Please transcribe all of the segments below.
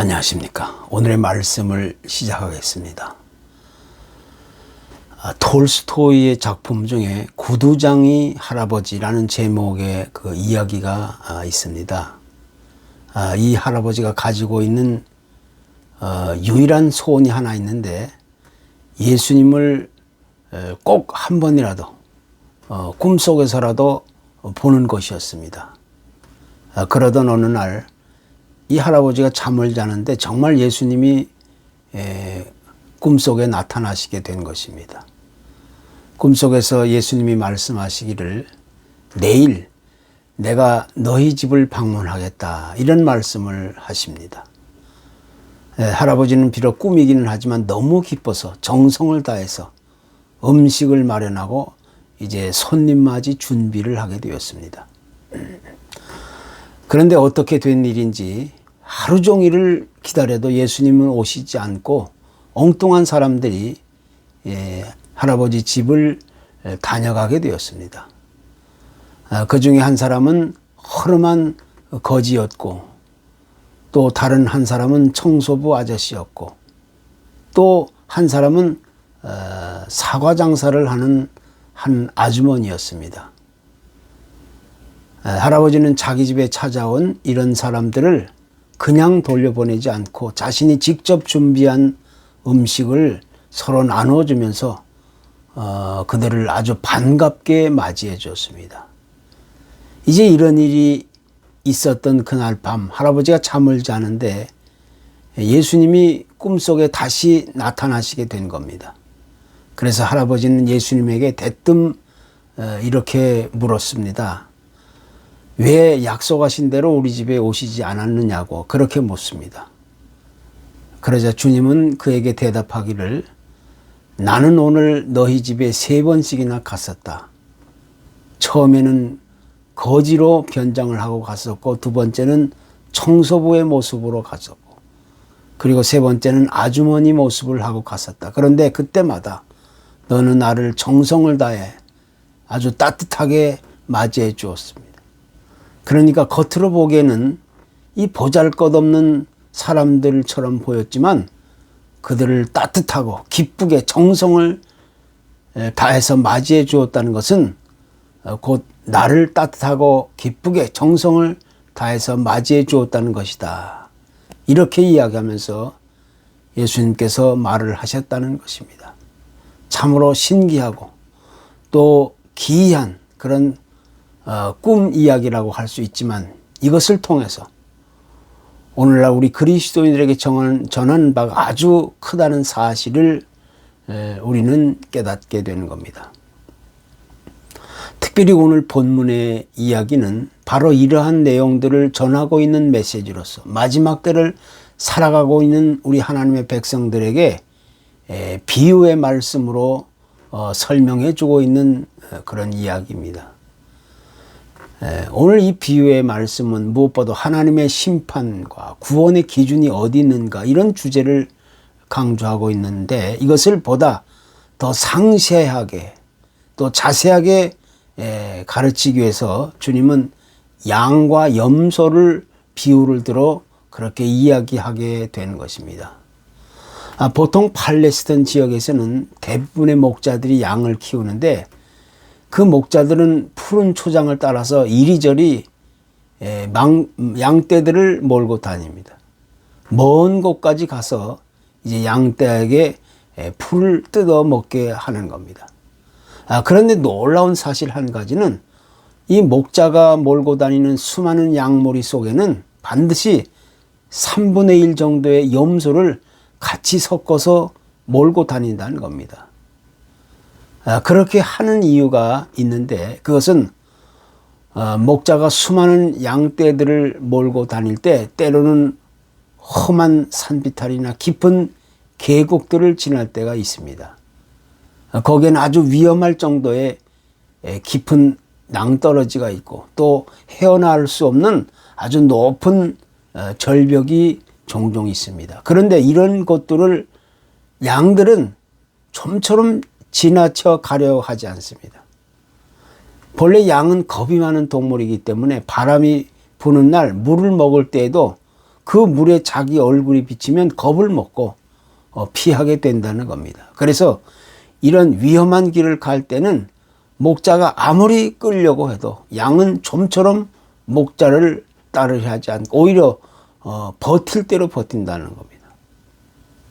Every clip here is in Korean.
안녕하십니까. 오늘의 말씀을 시작하겠습니다. 톨스토이의 작품 중에 구두장이 할아버지라는 제목의 그 이야기가 있습니다. 이 할아버지가 가지고 있는 유일한 소원이 하나 있는데 예수님을 꼭 한 번이라도 꿈속에서라도 보는 것이었습니다. 그러던 어느 날 이 할아버지가 잠을 자는데 정말 예수님이 꿈속에 나타나시게 된 것입니다. 꿈속에서 예수님이 말씀하시기를 내일 내가 너희 집을 방문하겠다 이런 말씀을 하십니다. 할아버지는 비록 꿈이기는 하지만 너무 기뻐서 정성을 다해서 음식을 마련하고 이제 손님 맞이 준비를 하게 되었습니다. 그런데 어떻게 된 일인지 하루 종일을 기다려도 예수님은 오시지 않고 엉뚱한 사람들이 할아버지 집을 다녀가게 되었습니다. 그 중에 한 사람은 허름한 거지였고 또 다른 한 사람은 청소부 아저씨였고 또 한 사람은 사과 장사를 하는 한 아주머니였습니다. 할아버지는 자기 집에 찾아온 이런 사람들을 그냥 돌려보내지 않고 자신이 직접 준비한 음식을 서로 나눠주면서 그들을 아주 반갑게 맞이해 줬습니다. 이제 이런 일이 있었던 그날 밤 할아버지가 잠을 자는데 예수님이 꿈속에 다시 나타나시게 된 겁니다. 그래서 할아버지는 예수님에게 대뜸 이렇게 물었습니다. 왜 약속하신 대로 우리 집에 오시지 않았느냐고 그렇게 묻습니다. 그러자 주님은 그에게 대답하기를 나는 오늘 너희 집에 3번씩이나 갔었다. 처음에는 거지로 변장을 하고 갔었고 2번째는 청소부의 모습으로 갔었고 그리고 3번째는 아주머니 모습을 하고 갔었다. 그런데 그때마다 너는 나를 정성을 다해 아주 따뜻하게 맞이해 주었습니다. 그러니까 겉으로 보기에는 이 보잘것없는 사람들처럼 보였지만 그들을 따뜻하고 기쁘게 정성을 다해서 맞이해 주었다는 것은 곧 나를 따뜻하고 기쁘게 정성을 다해서 맞이해 주었다는 것이다. 이렇게 이야기하면서 예수님께서 말을 하셨다는 것입니다. 참으로 신기하고 또 기이한 그런 꿈 이야기라고 할 수 있지만 이것을 통해서 오늘날 우리 그리스도인들에게 전하는 바가 아주 크다는 사실을 우리는 깨닫게 되는 겁니다. 특별히 오늘 본문의 이야기는 바로 이러한 내용들을 전하고 있는 메시지로서 마지막 때를 살아가고 있는 우리 하나님의 백성들에게 비유의 말씀으로 설명해 주고 있는 그런 이야기입니다. 오늘 이 비유의 말씀은 무엇보다 하나님의 심판과 구원의 기준이 어디 있는가 이런 주제를 강조하고 있는데 이것을 보다 더 상세하게 또 자세하게 가르치기 위해서 주님은 양과 염소를 비유를 들어 그렇게 이야기하게 된 것입니다. 보통 팔레스타인 지역에서는 대부분의 목자들이 양을 키우는데 그 목자들은 푸른 초장을 따라서 이리저리 양떼들을 몰고 다닙니다. 먼 곳까지 가서 이제 양떼에게 풀을 뜯어 먹게 하는 겁니다. 그런데 놀라운 사실 한 가지는 이 목자가 몰고 다니는 수많은 양모리 속에는 반드시 3분의 1 정도의 염소를 같이 섞어서 몰고 다닌다는 겁니다. 그렇게 하는 이유가 있는데 그것은 목자가 수많은 양떼들을 몰고 다닐 때 때로는 험한 산비탈이나 깊은 계곡들을 지날 때가 있습니다. 거기에는 아주 위험할 정도의 깊은 낭떠러지가 있고 또 헤어나올 수 없는 아주 높은 절벽이 종종 있습니다. 그런데 이런 곳들을 양들은 좀처럼 지나쳐 가려 하지 않습니다. 본래 양은 겁이 많은 동물이기 때문에 바람이 부는 날 물을 먹을 때에도 그 물에 자기 얼굴이 비치면 겁을 먹고 피하게 된다는 겁니다. 그래서 이런 위험한 길을 갈 때는 목자가 아무리 끌려고 해도 양은 좀처럼 목자를 따르려 하지 않고 오히려 버틸 대로 버틴다는 겁니다.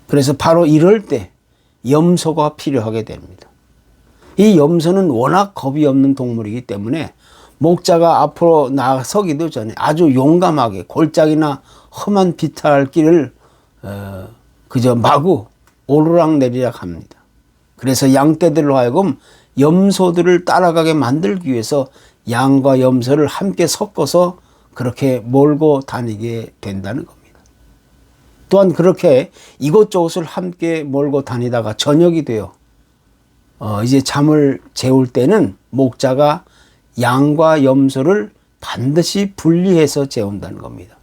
그래서 바로 이럴 때 염소가 필요하게 됩니다. 이 염소는 워낙 겁이 없는 동물이기 때문에 목자가 앞으로 나서기도 전에 아주 용감하게 골짜기나 험한 비탈 길을 그저 마구 오르락내리락 합니다. 그래서 양떼들로 하여금 염소들을 따라가게 만들기 위해서 양과 염소를 함께 섞어서 그렇게 몰고 다니게 된다는 겁니다. 또한 그렇게 이곳저곳을 함께 몰고 다니다가 저녁이 되어 이제 잠을 재울 때는 목자가 양과 염소를 반드시 분리해서 재운다는 겁니다.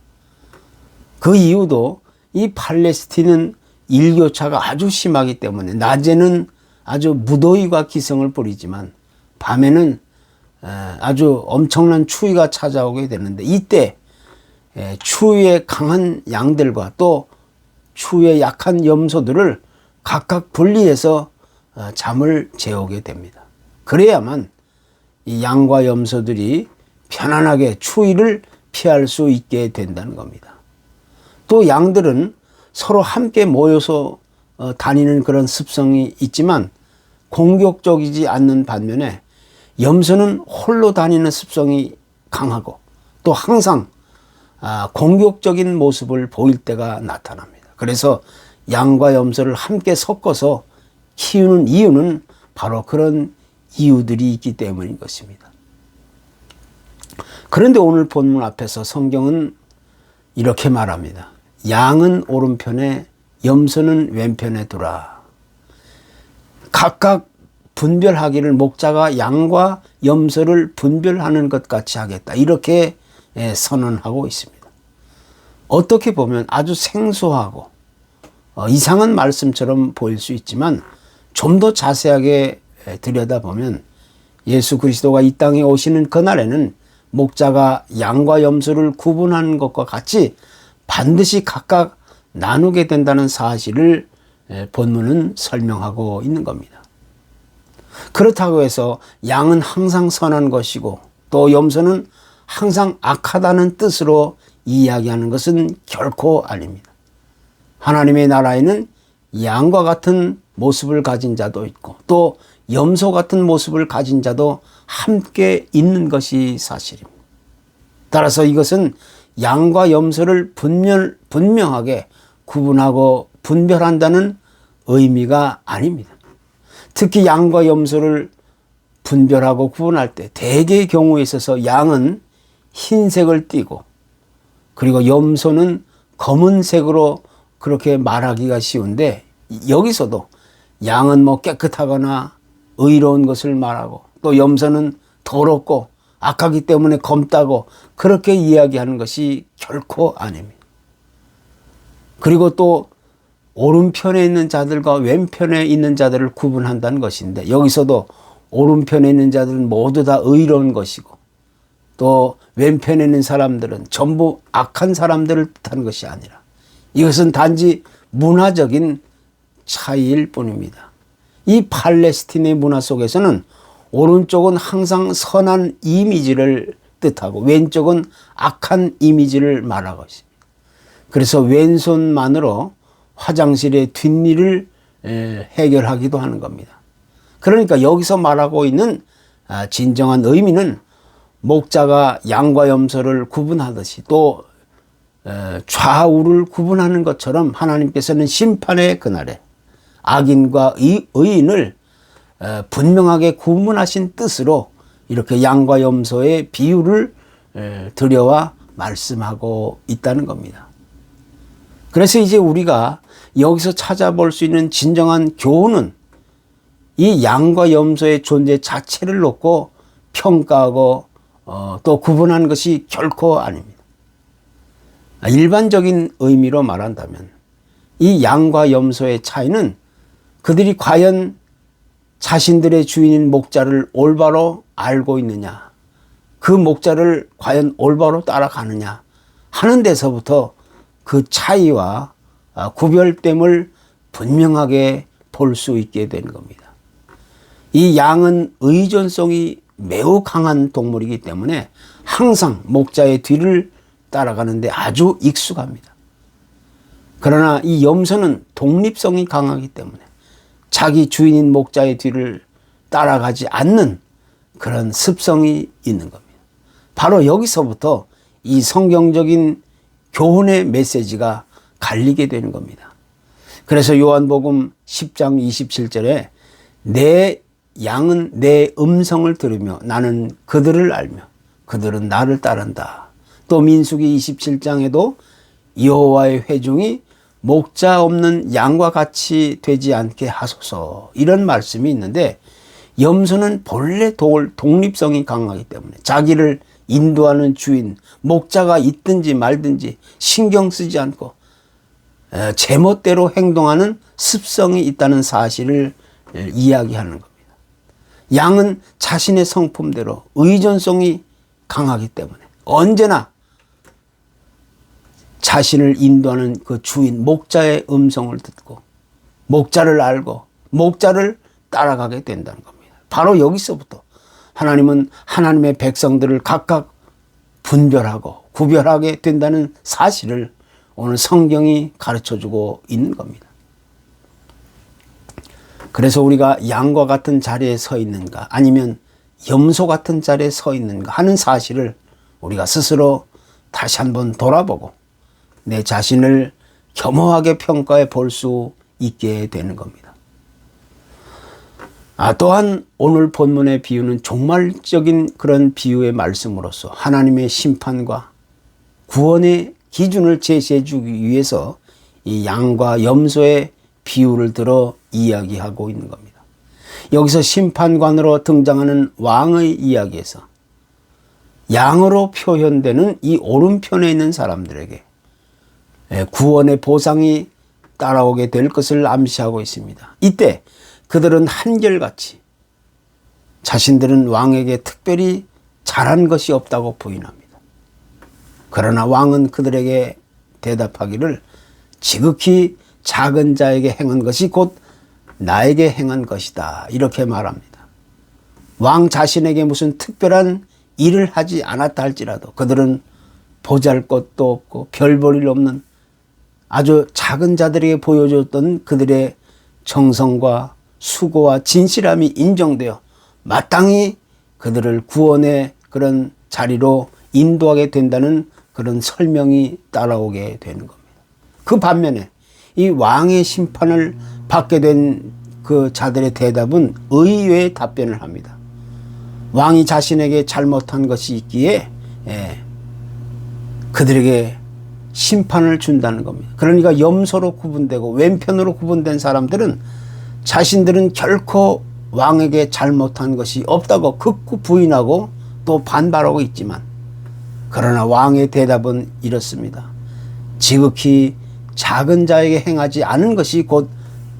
그 이유도 이 팔레스틴은 일교차가 아주 심하기 때문에 낮에는 아주 무더위가 기승을 부리지만 밤에는 아주 엄청난 추위가 찾아오게 되는데 이때 추위에 강한 양들과 또 추위에 약한 염소들을 각각 분리해서 잠을 재우게 됩니다. 그래야만 이 양과 염소들이 편안하게 추위를 피할 수 있게 된다는 겁니다. 또 양들은 서로 함께 모여서 다니는 그런 습성이 있지만 공격적이지 않는 반면에 염소는 홀로 다니는 습성이 강하고 또 항상 공격적인 모습을 보일 때가 나타납니다. 그래서 양과 염소를 함께 섞어서 키우는 이유는 바로 그런 이유들이 있기 때문인 것입니다. 그런데 오늘 본문 앞에서 성경은 이렇게 말합니다. 양은 오른편에 염소는 왼편에 두라. 각각 분별하기를 목자가 양과 염소를 분별하는 것 같이 하겠다. 이렇게 선언하고 있습니다. 어떻게 보면 아주 생소하고 이상한 말씀처럼 보일 수 있지만 좀 더 자세하게 들여다보면 예수 그리스도가 이 땅에 오시는 그날에는 목자가 양과 염소를 구분하는 것과 같이 반드시 각각 나누게 된다는 사실을 본문은 설명하고 있는 겁니다. 그렇다고 해서 양은 항상 선한 것이고 또 염소는 항상 악하다는 뜻으로 이야기하는 것은 결코 아닙니다. 하나님의 나라에는 양과 같은 모습을 가진 자도 있고 또 염소 같은 모습을 가진 자도 함께 있는 것이 사실입니다. 따라서 이것은 양과 염소를 분명하게 구분하고 분별한다는 의미가 아닙니다. 특히 양과 염소를 분별하고 구분할 때 대개의 경우에 있어서 양은 흰색을 띠고 그리고 염소는 검은색으로 그렇게 말하기가 쉬운데 여기서도 양은 깨끗하거나 의로운 것을 말하고 또 염소는 더럽고 악하기 때문에 검다고 그렇게 이야기하는 것이 결코 아닙니다. 그리고 또 오른편에 있는 자들과 왼편에 있는 자들을 구분한다는 것인데 여기서도 오른편에 있는 자들은 모두 다 의로운 것이고 또 왼편에 있는 사람들은 전부 악한 사람들을 뜻하는 것이 아니라 이것은 단지 문화적인 차이일 뿐입니다. 이 팔레스틴의 문화 속에서는 오른쪽은 항상 선한 이미지를 뜻하고 왼쪽은 악한 이미지를 말하고 있습니다. 그래서 왼손만으로 화장실의 뒷일을 해결하기도 하는 겁니다. 그러니까 여기서 말하고 있는 진정한 의미는 목자가 양과 염소를 구분하듯이 또 좌우를 구분하는 것처럼 하나님께서는 심판의 그날에 악인과 의인을 분명하게 구분하신 뜻으로 이렇게 양과 염소의 비유를 들여와 말씀하고 있다는 겁니다. 그래서 이제 우리가 여기서 찾아볼 수 있는 진정한 교훈은 이 양과 염소의 존재 자체를 놓고 평가하고 또 구분하는 것이 결코 아닙니다. 일반적인 의미로 말한다면 이 양과 염소의 차이는 그들이 과연 자신들의 주인인 목자를 올바로 알고 있느냐, 그 목자를 과연 올바로 따라가느냐 하는 데서부터 그 차이와 구별됨을 분명하게 볼 수 있게 되는 겁니다. 이 양은 의존성이 매우 강한 동물이기 때문에 항상 목자의 뒤를 따라가는데 아주 익숙합니다. 그러나 이 염소는 독립성이 강하기 때문에 자기 주인인 목자의 뒤를 따라가지 않는 그런 습성이 있는 겁니다. 바로 여기서부터 이 성경적인 교훈의 메시지가 갈리게 되는 겁니다. 그래서 요한복음 10장 27절에 내 양은 내 음성을 들으며 나는 그들을 알며 그들은 나를 따른다. 또 민수기 27장에도 여호와의 회중이 목자 없는 양과 같이 되지 않게 하소서, 이런 말씀이 있는데, 염소는 본래 독립성이 강하기 때문에 자기를 인도하는 주인, 목자가 있든지 말든지 신경 쓰지 않고 제멋대로 행동하는 습성이 있다는 사실을 이야기하는 겁니다. 양은 자신의 성품대로 의존성이 강하기 때문에 언제나 자신을 인도하는 그 주인, 목자의 음성을 듣고 목자를 알고 목자를 따라가게 된다는 겁니다. 바로 여기서부터 하나님은 하나님의 백성들을 각각 분별하고 구별하게 된다는 사실을 오늘 성경이 가르쳐주고 있는 겁니다. 그래서 우리가 양과 같은 자리에 서 있는가 아니면 염소 같은 자리에 서 있는가 하는 사실을 우리가 스스로 다시 한번 돌아보고 내 자신을 겸허하게 평가해 볼 수 있게 되는 겁니다. 또한 오늘 본문의 비유는 종말적인 그런 비유의 말씀으로서 하나님의 심판과 구원의 기준을 제시해 주기 위해서 이 양과 염소의 비유를 들어 이야기하고 있는 겁니다. 여기서 심판관으로 등장하는 왕의 이야기에서 양으로 표현되는 이 오른편에 있는 사람들에게 구원의 보상이 따라오게 될 것을 암시하고 있습니다. 이때 그들은 한결같이 자신들은 왕에게 특별히 잘한 것이 없다고 부인합니다. 그러나 왕은 그들에게 대답하기를 지극히 작은 자에게 행한 것이 곧 나에게 행한 것이다, 이렇게 말합니다. 왕 자신에게 무슨 특별한 일을 하지 않았다 할지라도 그들은 보잘것도 없고 별 볼 일 없는 아주 작은 자들에게 보여줬던 그들의 정성과 수고와 진실함이 인정되어 마땅히 그들을 구원의 그런 자리로 인도하게 된다는 그런 설명이 따라오게 되는 겁니다. 그 반면에 이 왕의 심판을 받게 된 그 자들의 대답은 의외의 답변을 합니다. 왕이 자신에게 잘못한 것이 있기에 그들에게 심판을 준다는 겁니다. 그러니까 염소로 구분되고 왼편으로 구분된 사람들은 자신들은 결코 왕에게 잘못한 것이 없다고 극구 부인하고 또 반발하고 있지만, 그러나 왕의 대답은 이렇습니다. 지극히 작은 자에게 행하지 않은 것이 곧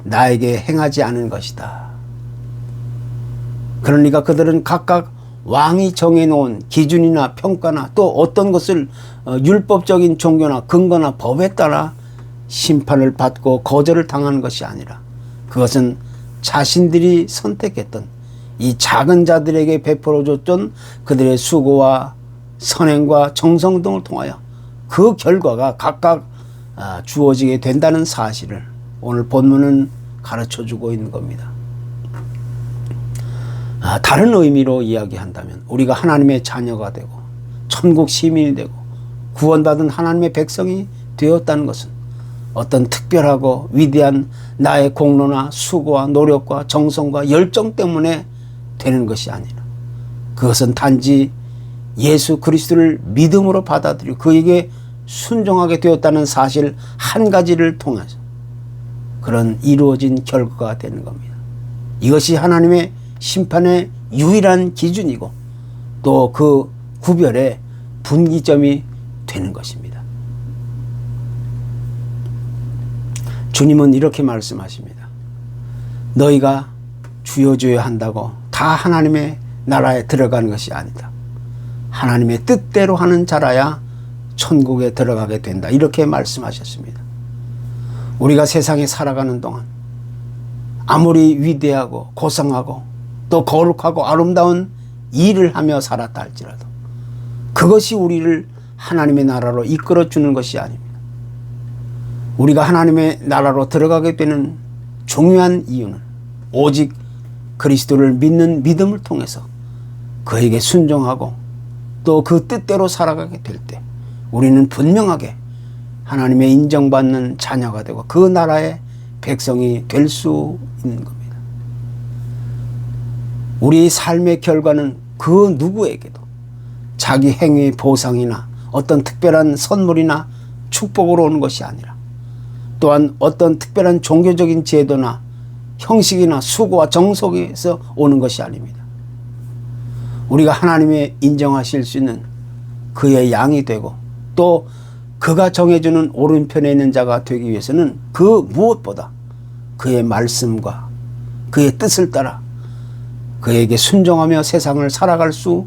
나에게 행하지 않은 것이다. 그러니까 그들은 각각 왕이 정해놓은 기준이나 평가나 또 어떤 것을 율법적인 종교나 근거나 법에 따라 심판을 받고 거절을 당하는 것이 아니라 그것은 자신들이 선택했던 이 작은 자들에게 베풀어줬던 그들의 수고와 선행과 정성 등을 통하여 그 결과가 각각 주어지게 된다는 사실을 오늘 본문은 가르쳐주고 있는 겁니다. 다른 의미로 이야기한다면 우리가 하나님의 자녀가 되고 천국 시민이 되고 구원받은 하나님의 백성이 되었다는 것은 어떤 특별하고 위대한 나의 공로나 수고와 노력과 정성과 열정 때문에 되는 것이 아니라 그것은 단지 예수 그리스도를 믿음으로 받아들이고 그에게 순종하게 되었다는 사실 한 가지를 통해서 그런 이루어진 결과가 되는 겁니다. 이것이 하나님의 심판의 유일한 기준이고 또 그 구별의 분기점이 되는 것입니다. 주님은 이렇게 말씀하십니다. 너희가 주여 주여 한다고 다 하나님의 나라에 들어가는 것이 아니다. 하나님의 뜻대로 하는 자라야 천국에 들어가게 된다. 이렇게 말씀하셨습니다. 우리가 세상에 살아가는 동안 아무리 위대하고 고상하고 또 거룩하고 아름다운 일을 하며 살았다 할지라도 그것이 우리를 하나님의 나라로 이끌어 주는 것이 아닙니다. 우리가 하나님의 나라로 들어가게 되는 중요한 이유는 오직 그리스도를 믿는 믿음을 통해서 그에게 순종하고 또 그 뜻대로 살아가게 될 때 우리는 분명하게 하나님의 인정받는 자녀가 되고 그 나라의 백성이 될 수 있는 겁니다. 우리 삶의 결과는 그 누구에게도 자기 행위의 보상이나 어떤 특별한 선물이나 축복으로 오는 것이 아니라 또한 어떤 특별한 종교적인 제도나 형식이나 수고와 정속에서 오는 것이 아닙니다. 우리가 하나님의 인정하실 수 있는 그의 양이 되고 또 그가 정해주는 오른편에 있는 자가 되기 위해서는 그 무엇보다 그의 말씀과 그의 뜻을 따라 그에게 순종하며 세상을 살아갈 수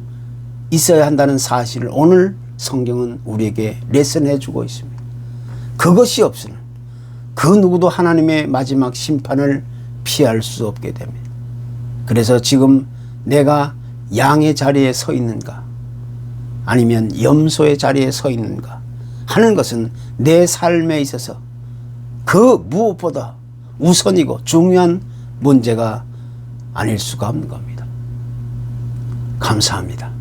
있어야 한다는 사실을 오늘 성경은 우리에게 레슨해 주고 있습니다. 그것이 없으면 그 누구도 하나님의 마지막 심판을 피할 수 없게 됩니다. 그래서 지금 내가 양의 자리에 서 있는가 아니면 염소의 자리에 서 있는가 하는 것은 내 삶에 있어서 그 무엇보다 우선이고 중요한 문제가 아닐 수가 없는 겁니다. 감사합니다.